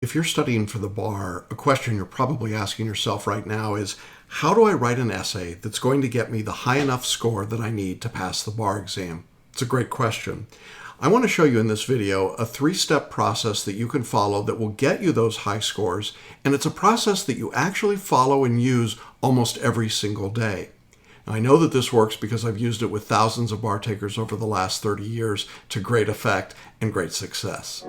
If you're studying for the bar, a question you're probably asking yourself right now is, how do I write an essay that's going to get me the high enough score that I need to pass the bar exam? It's a great question. I want to show you in this video a three-step process that you can follow that will get you those high scores, and it's a process that you actually follow and use almost every single day. Now, I know that this works because I've used it with thousands of bar takers over the last 30 years to great effect and great success.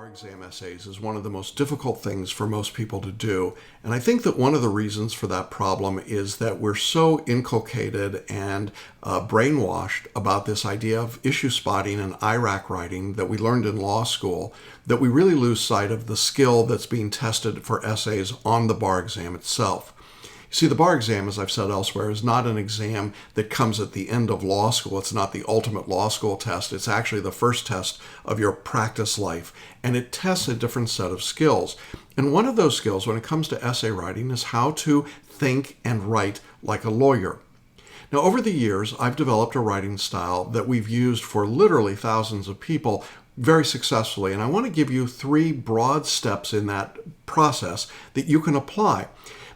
Exam essays is one of the most difficult things for most people to do. And I think that one of the reasons for that problem is that we're so inculcated and brainwashed about this idea of issue spotting and IRAC writing that we learned in law school that we really lose sight of the skill that's being tested for essays on the bar exam itself. See, the bar exam, as I've said elsewhere, is not an exam that comes at the end of law school. It's not the ultimate law school test. It's actually the first test of your practice life, and it tests a different set of skills. And one of those skills when it comes to essay writing is how to think and write like a lawyer. Now, over the years, I've developed a writing style that we've used for literally thousands of people very successfully, and I want to give you three broad steps in that process that you can apply.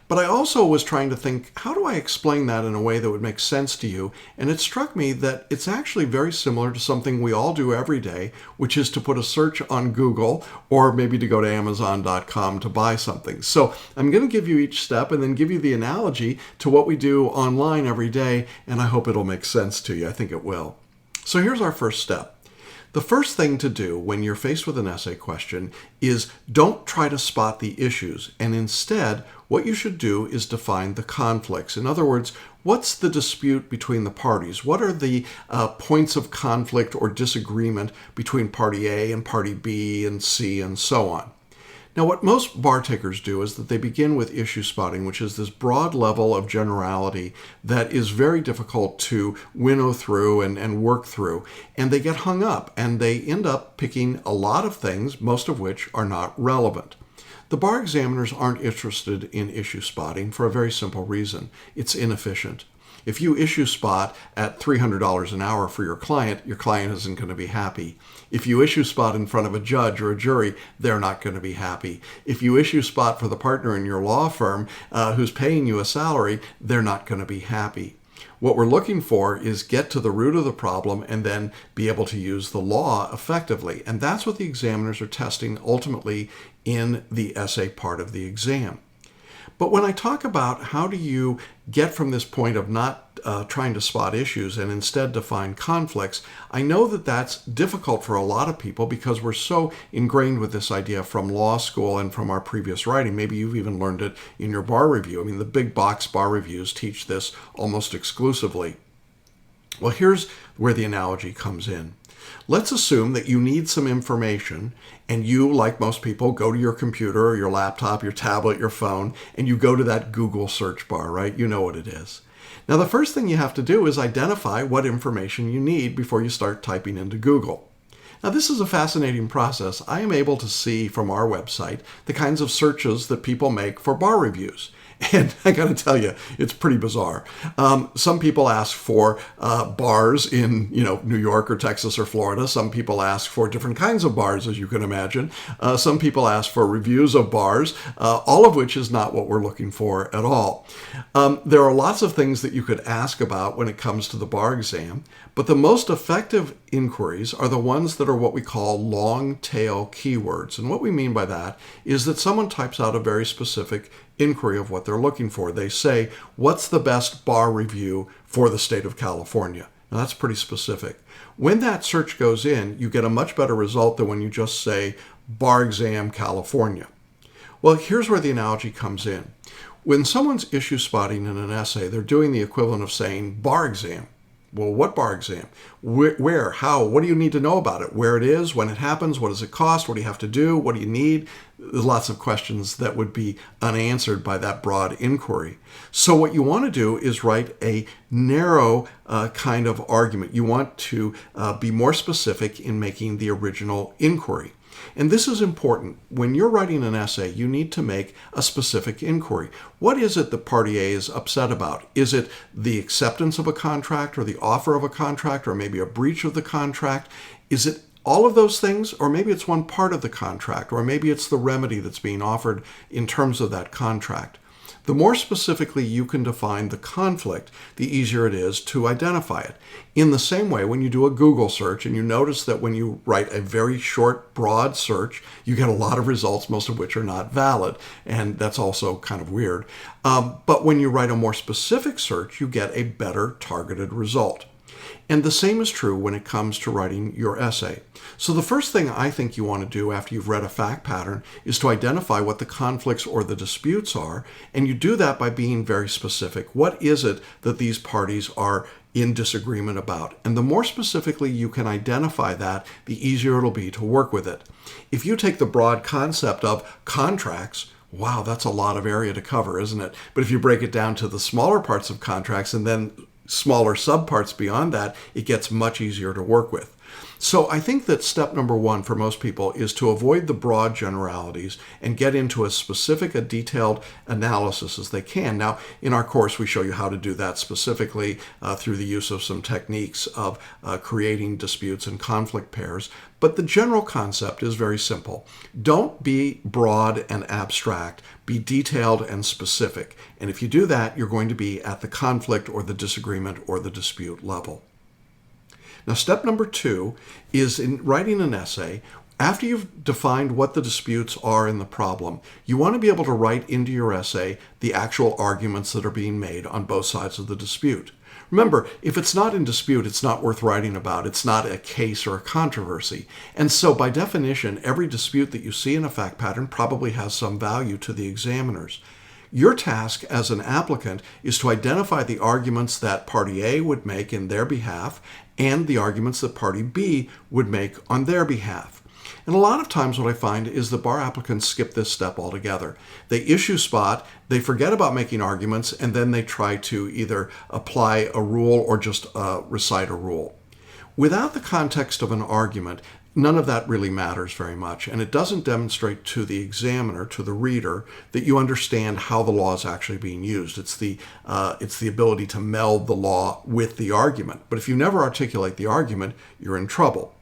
But I also was trying to think, how do I explain that in a way that would make sense to you? And it struck me that it's actually very similar to something we all do every day, which is to put a search on Google or maybe to go to Amazon.com to buy something. So I'm going to give you each step and then give you the analogy to what we do online every day, and I hope it'll make sense to you. I think it will. So here's our first step. The first thing to do when you're faced with an essay question is don't try to spot the issues, and instead what you should do is define the conflicts. In other words, what's the dispute between the parties? What are the points of conflict or disagreement between party A and party B and C and so on? Now, what most bar takers do is that they begin with issue spotting, which is this broad level of generality that is very difficult to winnow through and work through. And they get hung up, and they end up picking a lot of things, most of which are not relevant. The bar examiners aren't interested in issue spotting for a very simple reason. It's inefficient. If you issue spot at $300 an hour for your client isn't going to be happy. If you issue spot in front of a judge or a jury, they're not going to be happy. If you issue spot for the partner in your law firm who's paying you a salary, they're not going to be happy. What we're looking for is get to the root of the problem and then be able to use the law effectively. And that's what the examiners are testing ultimately in the essay part of the exam. But when I talk about how do you get from this point of not trying to spot issues and instead define conflicts, I know that that's difficult for a lot of people because we're so ingrained with this idea from law school and from our previous writing. Maybe you've even learned it in your bar review. I mean, the big box bar reviews teach this almost exclusively. Well, here's where the analogy comes in. Let's assume that you need some information and you, like most people, go to your computer or your laptop, your tablet, your phone, and you go to that Google search bar, right? You know what it is. Now, the first thing you have to do is identify what information you need before you start typing into Google. Now, this is a fascinating process. I am able to see from our website the kinds of searches that people make for bar reviews. And I got to tell you, it's pretty bizarre. Some people ask for bars in, New York or Texas or Florida. Some people ask for different kinds of bars, as you can imagine. Some people ask for reviews of bars, all of which is not what we're looking for at all. There are lots of things that you could ask about when it comes to the bar exam, but the most effective inquiries are the ones that are what we call long tail keywords. And what we mean by that is that someone types out a very specific inquiry of what they're looking for. They say, what's the best bar review for the state of California? Now, that's pretty specific. When that search goes in, you get a much better result than when you just say bar exam California. Well, here's where the analogy comes in. When someone's issue spotting in an essay, they're doing the equivalent of saying bar exam. Well, what bar exam? Where? How? What do you need to know about it? Where it is? When it happens? What does it cost? What do you have to do? What do you need? There's lots of questions that would be unanswered by that broad inquiry. So what you want to do is write a narrow kind of argument. You want to be more specific in making the original inquiry. And this is important. When you're writing an essay, you need to make a specific inquiry. What is it that party A is upset about? Is it the acceptance of a contract or the offer of a contract or maybe a breach of the contract? Is it all of those things? Or maybe it's one part of the contract, or maybe it's the remedy that's being offered in terms of that contract. The more specifically you can define the conflict, the easier it is to identify it. In the same way, when you do a Google search and you notice that when you write a very short, broad search, you get a lot of results, most of which are not valid. And that's also kind of weird. But when you write a more specific search, you get a better targeted result. And the same is true when it comes to writing your essay. So the first thing I think you want to do after you've read a fact pattern is to identify what the conflicts or the disputes are. And you do that by being very specific. What is it that these parties are in disagreement about? And the more specifically you can identify that, the easier it'll be to work with it. If you take the broad concept of contracts, wow, that's a lot of area to cover, isn't it? But if you break it down to the smaller parts of contracts and then smaller subparts beyond that, it gets much easier to work with. So I think that step number one for most people is to avoid the broad generalities and get into as specific a detailed analysis as they can. Now, in our course, we show you how to do that specifically through the use of some techniques of creating disputes and conflict pairs. But the general concept is very simple. Don't be broad and abstract. Be detailed and specific. And if you do that, you're going to be at the conflict or the disagreement or the dispute level. Now, step number two is in writing an essay. After you've defined what the disputes are in the problem, you want to be able to write into your essay the actual arguments that are being made on both sides of the dispute. Remember, if it's not in dispute, it's not worth writing about. It's not a case or a controversy. And so by definition, every dispute that you see in a fact pattern probably has some value to the examiners. Your task as an applicant is to identify the arguments that party A would make in their behalf and the arguments that party B would make on their behalf. And a lot of times what I find is that bar applicants skip this step altogether. They issue spot, they forget about making arguments, and then they try to either apply a rule or just recite a rule. Without the context of an argument, none of that really matters very much, and it doesn't demonstrate to the examiner, to the reader, that you understand how the law is actually being used. It's the ability to meld the law with the argument. But if you never articulate the argument, you're in trouble.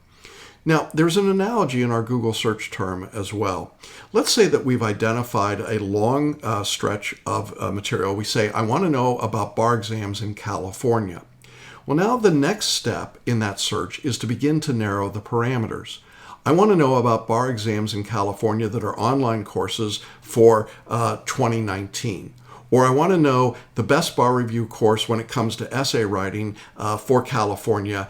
Now, there's an analogy in our Google search term as well. Let's say that we've identified a long stretch of material. We say, I want to know about bar exams in California. Well, now the next step in that search is to begin to narrow the parameters. I want to know about bar exams in California that are online courses for 2019. Or I want to know the best bar review course when it comes to essay writing for California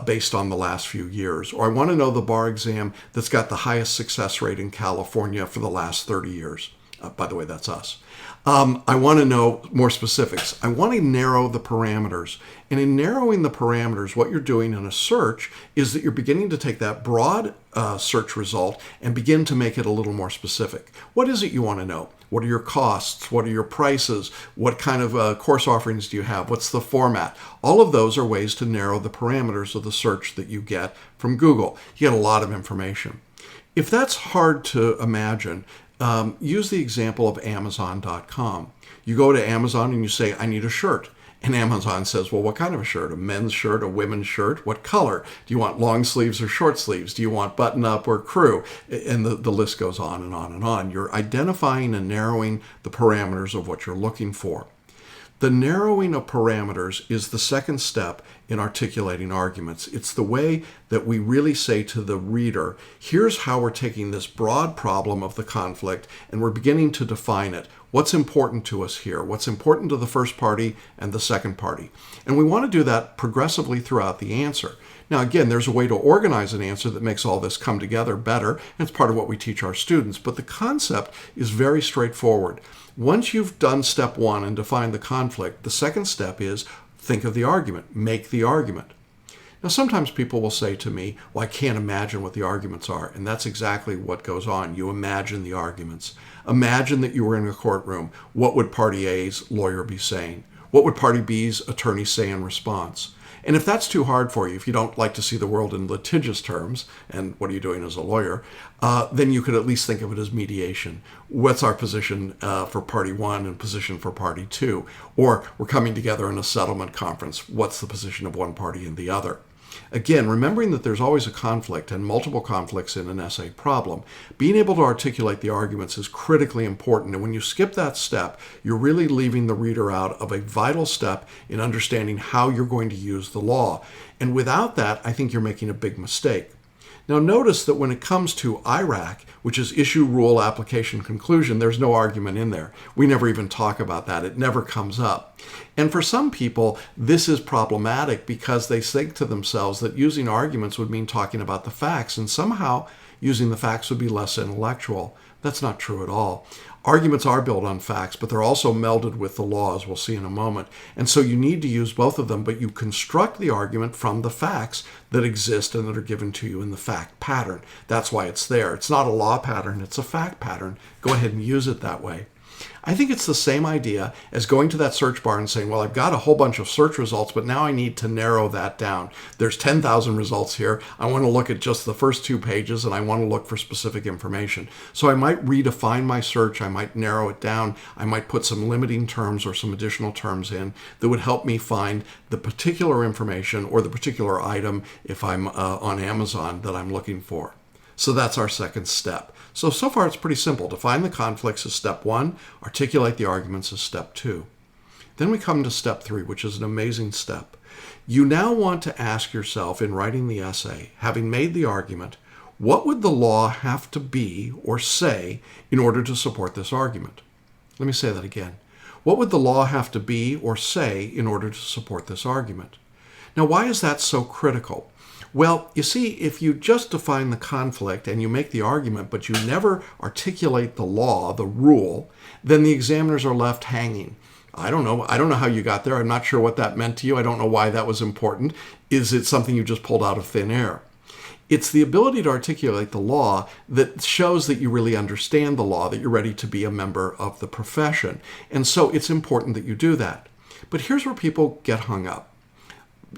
based on the last few years. Or I want to know the bar exam that's got the highest success rate in California for the last 30 years. By the way, that's us. I want to know more specifics. I want to narrow the parameters. And in narrowing the parameters, what you're doing in a search is that you're beginning to take that broad search result and begin to make it a little more specific. What is it you want to know? What are your costs? What are your prices? What kind of course offerings do you have? What's the format? All of those are ways to narrow the parameters of the search that you get from Google. You get a lot of information. If that's hard to imagine, use the example of Amazon.com. You go to Amazon and you say, I need a shirt. And Amazon says, well, what kind of a shirt? A men's shirt, a women's shirt? What color? Do you want long sleeves or short sleeves? Do you want button up or crew? And the list goes on and on and on. You're identifying and narrowing the parameters of what you're looking for. The narrowing of parameters is the second step in articulating arguments. It's the way that we really say to the reader, here's how we're taking this broad problem of the conflict and we're beginning to define it. What's important to us here? What's important to the first party and the second party? And we want to do that progressively throughout the answer. Now, again, there's a way to organize an answer that makes all this come together better, and it's part of what we teach our students. But the concept is very straightforward. Once you've done step one and defined the conflict, the second step is think of the argument, make the argument. Now, sometimes people will say to me, well, I can't imagine what the arguments are. And that's exactly what goes on. You imagine the arguments. Imagine that you were in a courtroom. What would party A's lawyer be saying? What would party B's attorney say in response? And if that's too hard for you, if you don't like to see the world in litigious terms, and what are you doing as a lawyer, then you could at least think of it as mediation. What's our position for party one and position for party two? Or we're coming together in a settlement conference. What's the position of one party and the other? Again, remembering that there's always a conflict and multiple conflicts in an essay problem, being able to articulate the arguments is critically important. And when you skip that step, you're really leaving the reader out of a vital step in understanding how you're going to use the law. And without that, I think you're making a big mistake. Now notice that when it comes to IRAC, which is Issue, Rule, Application, Conclusion, there's no argument in there. We never even talk about that. It never comes up. And for some people, this is problematic because they think to themselves that using arguments would mean talking about the facts, and somehow using the facts would be less intellectual. That's not true at all. Arguments are built on facts, but they're also melded with the law, as we'll see in a moment. And so you need to use both of them, but you construct the argument from the facts that exist and that are given to you in the fact pattern. That's why it's there. It's not a law pattern, it's a fact pattern. Go ahead and use it that way. I think it's the same idea as going to that search bar and saying, well, I've got a whole bunch of search results, but now I need to narrow that down. There's 10,000 results here. I want to look at just the first 2 pages, and I want to look for specific information. So I might redefine my search. I might narrow it down. I might put some limiting terms or some additional terms in that would help me find the particular information or the particular item if I'm on Amazon that I'm looking for. So that's our second step. So far it's pretty simple. Define the conflicts as step 1, articulate the arguments as step 2. Then we come to step 3, which is an amazing step. You now want to ask yourself in writing the essay, having made the argument, what would the law have to be or say in order to support this argument? Let me say that again. What would the law have to be or say in order to support this argument? Now, why is that so critical? Well, you see, if you just define the conflict and you make the argument, but you never articulate the law, the rule, then the examiners are left hanging. I don't know how you got there. I'm not sure what that meant to you. I don't know why that was important. Is it something you just pulled out of thin air? It's the ability to articulate the law that shows that you really understand the law, that you're ready to be a member of the profession. And so it's important that you do that. But here's where people get hung up.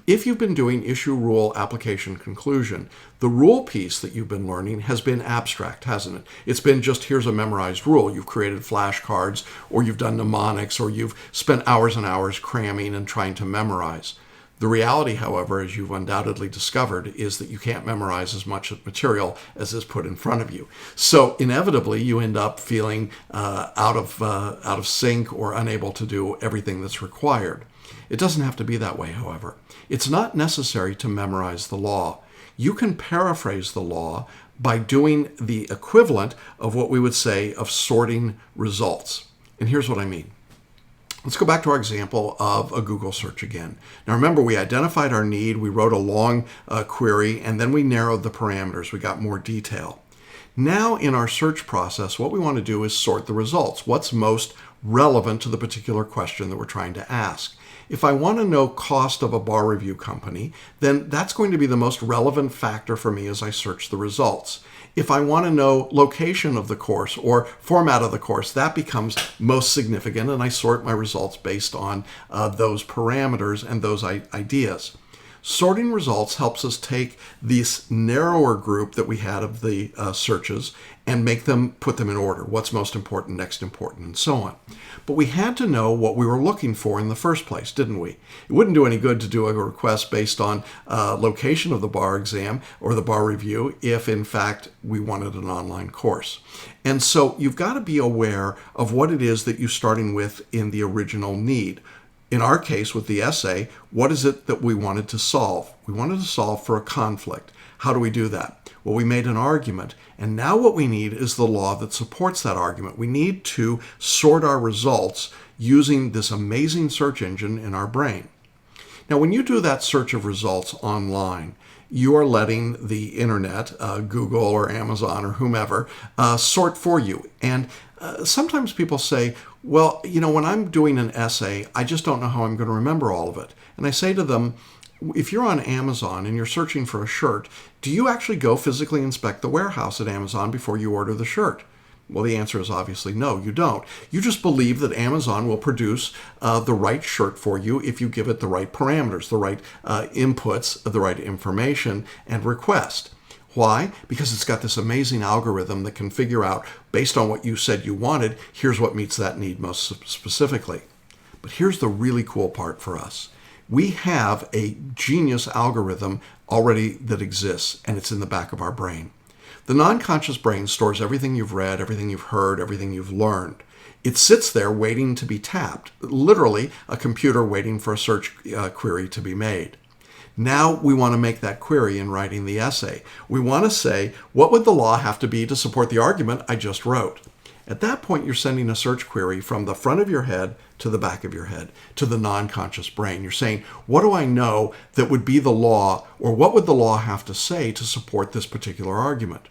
If you've been doing issue, rule, application, conclusion, the rule piece that you've been learning has been abstract, hasn't it? It's been just, here's a memorized rule. You've created flashcards, or you've done mnemonics, or you've spent hours and hours cramming and trying to memorize. The reality, however, as you've undoubtedly discovered, is that you can't memorize as much material as is put in front of you. So inevitably, you end up feeling out of sync or unable to do everything that's required. It doesn't have to be that way, however. It's not necessary to memorize the law. You can paraphrase the law by doing the equivalent of what we would say of sorting results. And here's what I mean. Let's go back to our example of a Google search again. Now remember, we identified our need, we wrote a long query, and then we narrowed the parameters. We got more detail. Now in our search process, what we want to do is sort the results. What's most relevant to the particular question that we're trying to ask? If I want to know cost of a bar review company, then that's going to be the most relevant factor for me as I search the results. If I want to know location of the course or format of the course, that becomes most significant, and I sort my results based on those parameters and those ideas. Sorting results helps us take this narrower group that we had of the searches and put them in order. What's most important, next important, and so on. But we had to know what we were looking for in the first place, didn't we? It wouldn't do any good to do a request based on location of the bar exam or the bar review if, in fact, we wanted an online course. And so you've got to be aware of what it is that you're starting with in the original need. In our case, with the essay, what is it that we wanted to solve? We wanted to solve for a conflict. How do we do that? Well, we made an argument, and now what we need is the law that supports that argument. We need to sort our results using this amazing search engine in our brain. Now, when you do that search of results online, you are letting the internet, Google or Amazon or whomever, sort for you. And sometimes people say, well, when I'm doing an essay, I just don't know how I'm going to remember all of it. And I say to them, if you're on Amazon and you're searching for a shirt, do you actually go physically inspect the warehouse at Amazon before you order the shirt? Well, the answer is obviously no, you don't. You just believe that Amazon will produce the right shirt for you if you give it the right parameters, the right inputs, the right information and request. Why? Because it's got this amazing algorithm that can figure out, based on what you said you wanted, here's what meets that need most specifically. But here's the really cool part for us. We have a genius algorithm already that exists, and it's in the back of our brain. The non-conscious brain stores everything you've read, everything you've heard, everything you've learned. It sits there waiting to be tapped, literally a computer waiting for a search query to be made. Now we want to make that query in writing the essay. We want to say, what would the law have to be to support the argument I just wrote? At that point, you're sending a search query from the front of your head to the back of your head, to the non-conscious brain. You're saying, what do I know that would be the law, or what would the law have to say to support this particular argument?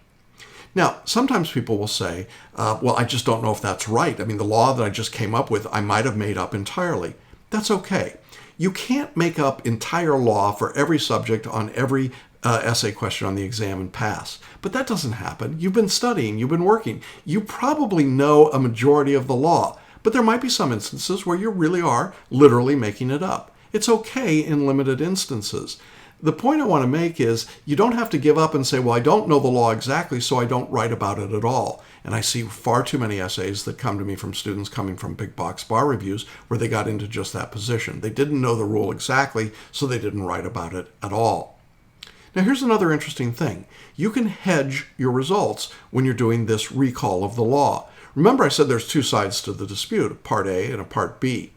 Now, sometimes people will say, well, I just don't know if that's right. I mean, the law that I just came up with, I might have made up entirely. That's okay. You can't make up entire law for every subject on every essay question on the exam and pass. But that doesn't happen. You've been studying, you've been working. You probably know a majority of the law, but there might be some instances where you really are literally making it up. It's okay in limited instances. The point I want to make is you don't have to give up and say, well, I don't know the law exactly, so I don't write about it at all. And I see far too many essays that come to me from students coming from big box bar reviews where they got into just that position. They didn't know the rule exactly, so they didn't write about it at all. Now, here's another interesting thing. You can hedge your results when you're doing this recall of the law. Remember, I said there's two sides to the dispute, a part A and a part B.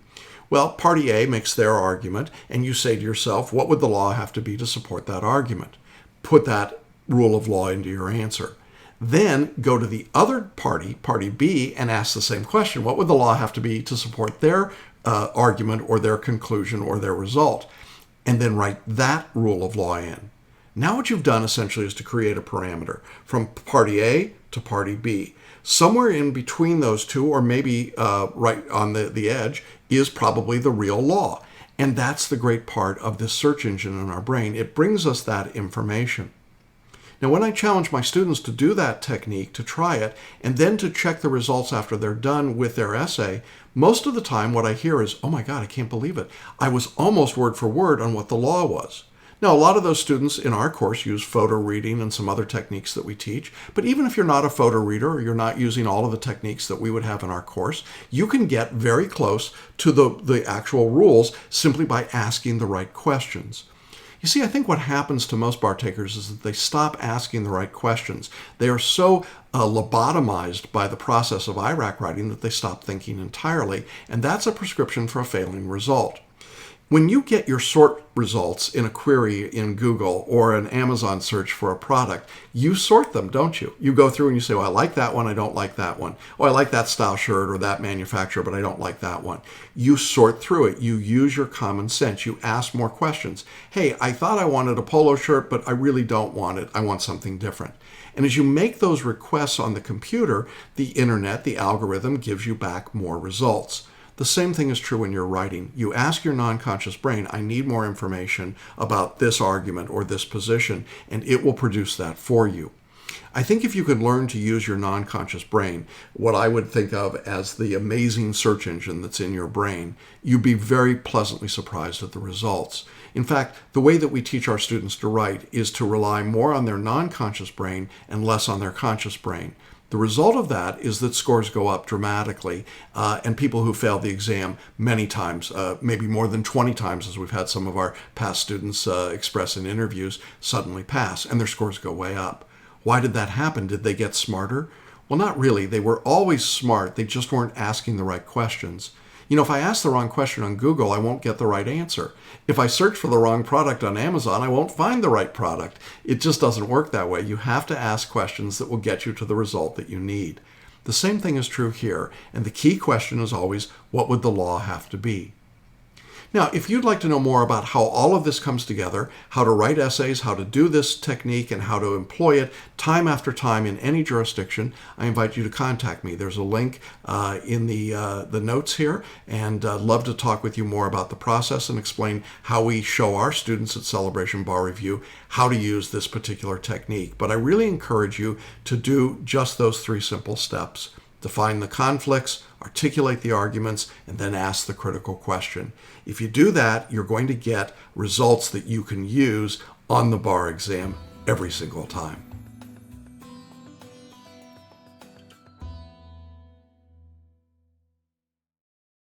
Well, party A makes their argument, and you say to yourself, what would the law have to be to support that argument? Put that rule of law into your answer. Then go to the other party, party B, and ask the same question. What would the law have to be to support their argument or their conclusion or their result? And then write that rule of law in. Now what you've done essentially is to create a parameter from party A to party B. Somewhere in between those two, or maybe right on the edge, is probably the real law. And that's the great part of this search engine in our brain. It brings us that information. Now, when I challenge my students to do that technique, to try it, and then to check the results after they're done with their essay, most of the time what I hear is, oh my God, I can't believe it. I was almost word for word on what the law was. Now, a lot of those students in our course use photo reading and some other techniques that we teach. But even if you're not a photo reader or you're not using all of the techniques that we would have in our course, you can get very close to the actual rules simply by asking the right questions. You see, I think what happens to most bar takers is that they stop asking the right questions. They are so lobotomized by the process of IRAC writing that they stop thinking entirely, and that's a prescription for a failing result. When you get your sort results in a query in Google or an Amazon search for a product, you sort them, don't you? You go through and you say, well, I like that one, I don't like that one. Oh, I like that style shirt or that manufacturer, but I don't like that one. You sort through it. You use your common sense. You ask more questions. Hey, I thought I wanted a polo shirt, but I really don't want it. I want something different. And as you make those requests on the computer, the internet, the algorithm gives you back more results. The same thing is true when you're writing. You ask your non-conscious brain, I need more information about this argument or this position, and it will produce that for you. I think if you could learn to use your non-conscious brain, what I would think of as the amazing search engine that's in your brain, you'd be very pleasantly surprised at the results. In fact, the way that we teach our students to write is to rely more on their non-conscious brain and less on their conscious brain. The result of that is that scores go up dramatically, and people who fail the exam many times, maybe more than 20 times, as we've had some of our past students express in interviews, suddenly pass, and their scores go way up. Why did that happen? Did they get smarter? Well, not really. They were always smart. They just weren't asking the right questions. You know, if I ask the wrong question on Google, I won't get the right answer. If I search for the wrong product on Amazon, I won't find the right product. It just doesn't work that way. You have to ask questions that will get you to the result that you need. The same thing is true here, and the key question is always, what would the law have to be? Now, if you'd like to know more about how all of this comes together, how to write essays, how to do this technique, and how to employ it time after time in any jurisdiction, I invite you to contact me. There's a link in the notes here, and I'd love to talk with you more about the process and explain how we show our students at Celebration Bar Review how to use this particular technique. But I really encourage you to do just those 3 simple steps. Define the conflicts, articulate the arguments, and then ask the critical question. If you do that, you're going to get results that you can use on the bar exam every single time.